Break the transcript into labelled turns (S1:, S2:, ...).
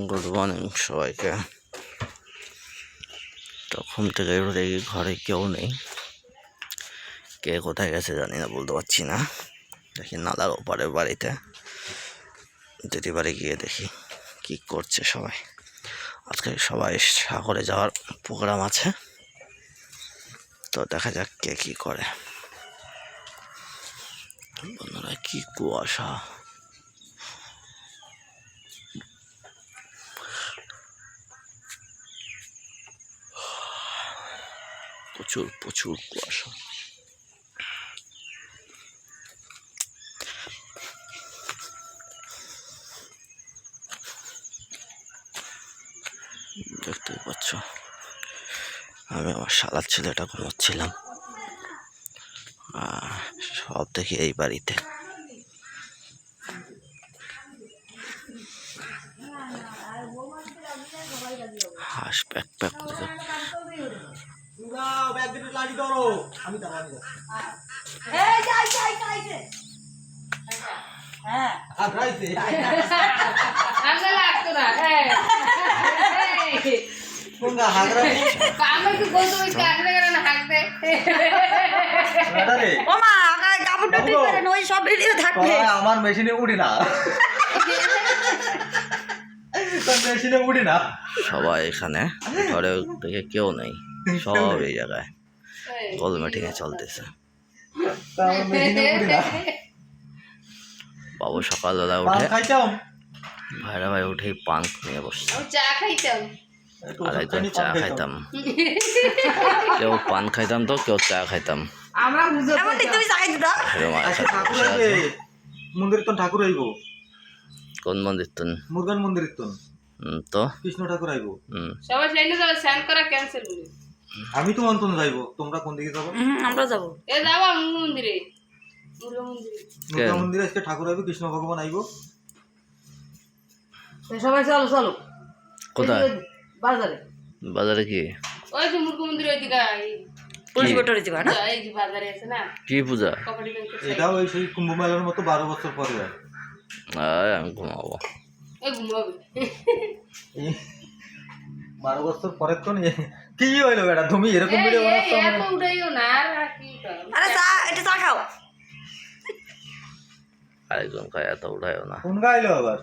S1: Good morning সবাইকে। তো ঘুম থেকে উঠে দেখি ঘরে কেউ নেই, কে কোথায় গেছে জানি না, বলতে পারছি না। দেখি নালার ওপারের বাড়িতে দিদি বাড়ি গিয়ে দেখি কি করছে সবাই। আজকে সবাই সাগরে যাওয়ার প্রোগ্রাম আছে, তো দেখা যাক কে কি করে। বন্ধুরা কি কুয়াশা, প্রচুর প্রচুর কুয়াশা। দেখতেই পাচ্ছ, আমি আমার শালার ছেলেটা ঘুমোচ্ছিলাম, সব দেখি এই বাড়িতে। হাঁস প্যাক প্যাক করে
S2: আমার মেশিনে উঠি না, মেশিনে উঠি না।
S1: সবাই এখানে, ঘরে দেখে কেউ নেই, সব এই জায়গায় গোল মিটিং এ চলতেছে। বাবু সকালবেলা উঠে ভাইরা ভাই উঠেই পান নিয়ে বসছে, আর একজন চা খাইতাম, কেউ পান খাইতাম তো কেউ চা খাইতাম।
S2: মন্দির তো ঠাকুর আইব।
S1: কোন মন্দির? তুন
S2: মুরগান মন্দির
S1: তো
S2: কৃষ্ণ ঠাকুর আইব।
S3: সবাই সেইনে যাবে, স্নান করা ক্যান্সেল বলে।
S2: আমি তো অন্তন যাইব, তোমরা কোন দিকে যাবো?
S3: আমরা যাব। এ যাবা মন্দিরে, মুরগা মন্দিরে।
S2: মুরগা মন্দিরে আজকে ঠাকুর আইব, কৃষ্ণ ভগবান আইব।
S3: সবাই চলো চলো।
S1: কোথায়?
S3: বাজারে।
S1: বাজারে কি?
S3: ওই যে মুরগা মন্দির ওইদিকে, পুলিশ বটরে যাবা না? এই যে বাজারে আছে না,
S1: কি পূজা?
S3: কবাডি ব্যাংকের।
S2: এটা ওই সেই কুম্ভ মেলার মতো 12 বছর পরে হয়।
S1: আমি ঘুমাবো।
S3: এই ঘুমাবে।
S2: 12 বছর পরে তো কি হইলো বেটা, তুমি এরকম ভিডিও বানাচ্ছ?
S3: এত উঠাইও না, আর কি করব?
S4: আরে চা, এটা চা খাও।
S1: আরেকজন খায়, এত উঠায়ও না।
S2: কোন গাইলো আবার?